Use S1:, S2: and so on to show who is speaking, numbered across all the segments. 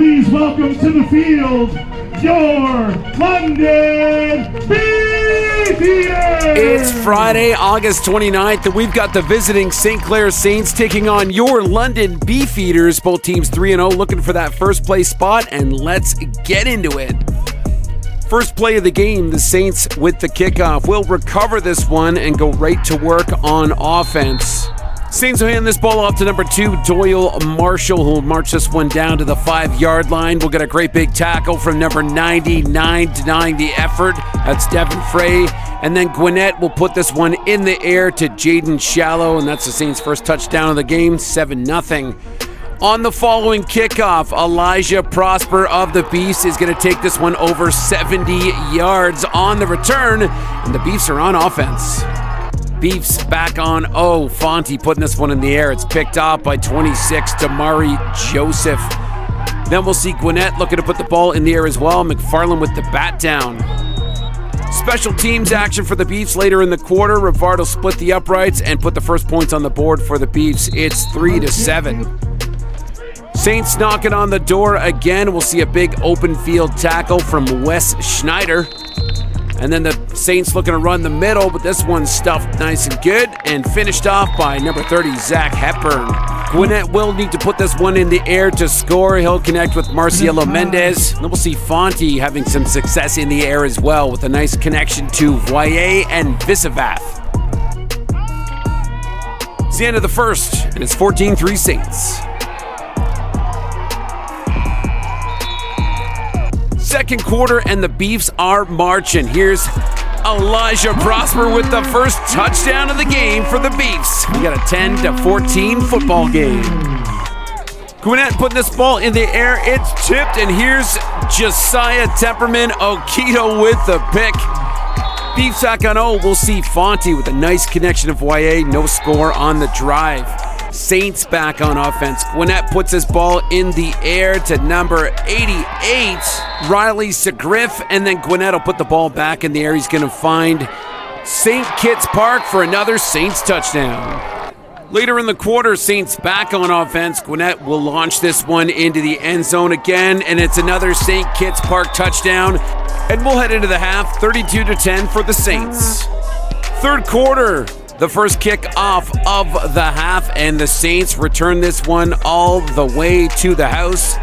S1: Please welcome to the field your London Beefeaters!
S2: It's Friday, August 29th, and we've got the visiting St. Clair Saints taking on your London Beefeaters. Both teams 3-0, looking for that first place spot, and let's get into it. First play of the game, the Saints with the kickoff will recover this one and go right to work on offense. Saints will hand this ball off to number 2, Doyle Marshall, who will march this one down to the 5-yard line. We'll get a great big tackle from number 99, denying the effort. That's Devin Frey. And then Gwinnett will put this one in the air to Jaden Shallow, and that's the Saints' first touchdown of the game, 7-0. On the following kickoff, Elijah Prosper of the Beefs is going to take this one over 70 yards on the return, and the Beefs are on offense. Beefs back on Fonte putting this one in the air. It's picked off by 26, Damari Joseph. Then we'll see Gwinnett looking to put the ball in the air as well. McFarland with the bat down. Special teams action for the Beefs later in the quarter. Rivardo split the uprights and put the first points on the board for the Beefs. It's 3-7. Saints knocking on the door again. We'll see a big open field tackle from Wes Schneider. And then the Saints looking to run the middle, but this one's stuffed nice and good and finished off by number 30, Zach Hepburn. Gwinnett will need to put this one in the air to score. He'll connect with Marcielo Mendez. Then we'll see Fonte having some success in the air as well with a nice connection to Voyer and Visavath. It's the end of the first, and it's 14-3 Saints. Second quarter, and the Beefs are marching. Here's Elijah Prosper with the first touchdown of the game for the Beefs. We got a 10-14 football game. Gwinnett putting this ball in the air. It's tipped, and here's Josiah Temperman Okito with the pick. Beefs back on we'll see Fonte with a nice connection of Voyer. No score on the drive. Saints back on offense. Gwinnett puts his ball in the air to number 88, Riley Segriff, and then Gwinnett will put the ball back in the air. He's going to find St. Kitts Park for another Saints touchdown. Later in the quarter, Saints back on offense. Gwinnett will launch this one into the end zone again, and it's another St. Kitts Park touchdown. And we'll head into the half, 32-10 for the Saints. Third quarter, the first kick off of the half, and the Saints return this one all the way to the house,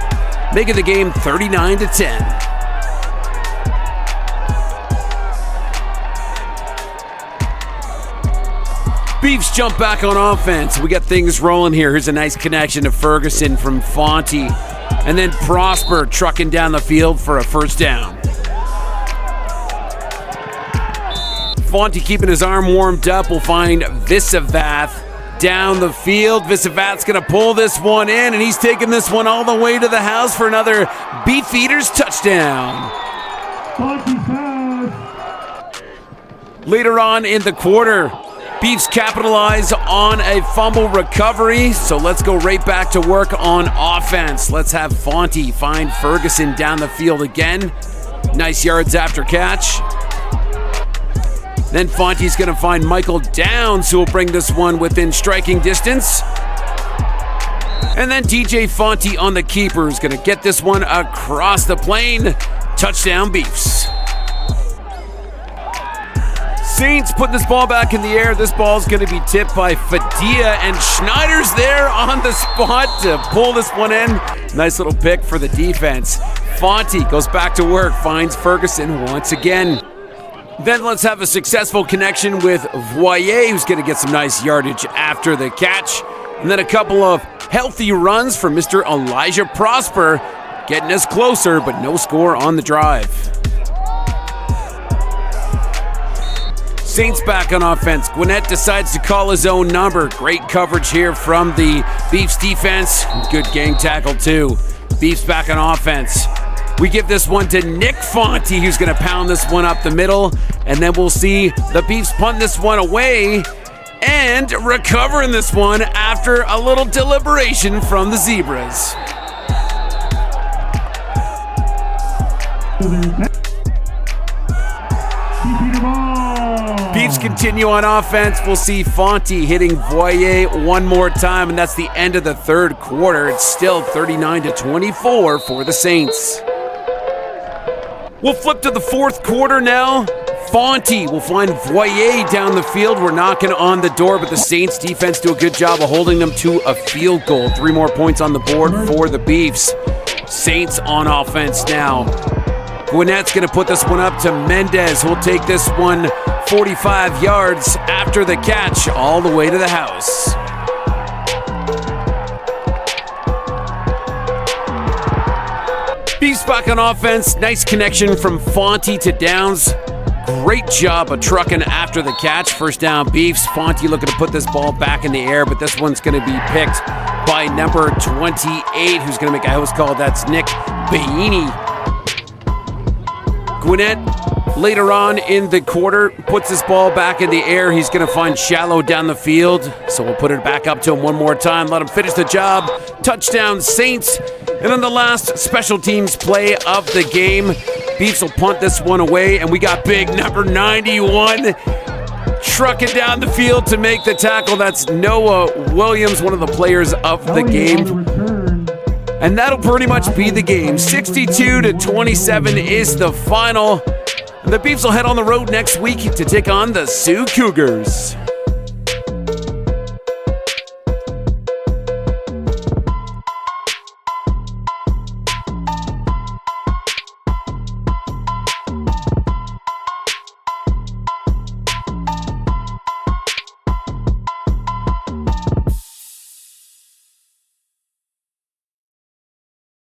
S2: making the game 39-10. Beefs jump back on offense. We got things rolling here. Here's a nice connection to Ferguson from Fonte, and then Prosper trucking down the field for a first down. Fonte keeping his arm warmed up. We'll find Visavath down the field. Visavath's going to pull this one in, and he's taking this one all the way to the house for another Beefeaters touchdown. Later on in the quarter, Beefs capitalize on a fumble recovery, so let's go right back to work on offense. Let's have Fonte find Ferguson down the field again. Nice yards after catch. Then Fonte's going to find Michael Downs, who will bring this one within striking distance. And then TJ Fonte on the keeper is going to get this one across the plane. Touchdown Beefs. Saints putting this ball back in the air. This ball is going to be tipped by Fadia, and Schneider's there on the spot to pull this one in. Nice little pick for the defense. Fonte goes back to work, finds Ferguson once again. Then let's have a successful connection with Voyer, who's going to get some nice yardage after the catch. And then a couple of healthy runs from Mr. Elijah Prosper, getting us closer, but no score on the drive. Saints back on offense. Gwinnett decides to call his own number. Great coverage here from the Beefs defense. Good gang tackle too. Beefs back on offense. We give this one to Nick Fonte, who's going to pound this one up the middle. And then we'll see the Beefs punt this one away and recovering this one after a little deliberation from the Zebras. Beefs Beefs continue on offense. We'll see Fonte hitting Voyer one more time, and that's the end of the third quarter. It's still 39-24 for the Saints. We'll flip to the fourth quarter now. Fonte will find Voyer down the field. We're knocking on the door, but the Saints defense do a good job of holding them to a field goal. 3 more points on the board for the Beefs. Saints on offense now. Gwinnett's going to put this one up to Mendez, who'll take this one 45 yards after the catch all the way to the house. Beefs back on offense. Nice connection from Fonte to Downs. Great job of trucking after the catch. First down, Beefs. Fonte looking to put this ball back in the air, but this one's going to be picked by number 28, who's going to make a house call. That's Nick Baini. Gwinnett, later on in the quarter, puts this ball back in the air. He's going to find Shallow down the field, so we'll put it back up to him one more time. Let him finish the job. Touchdown, Saints. And then the last special teams play of the game. Beefs will punt this one away, and we got big number 91 trucking down the field to make the tackle. That's Noah Williams, one of the players of the game. And that'll pretty much be the game. 62-27 is the final. And the Beefs will head on the road next week to take on the Sioux Cougars.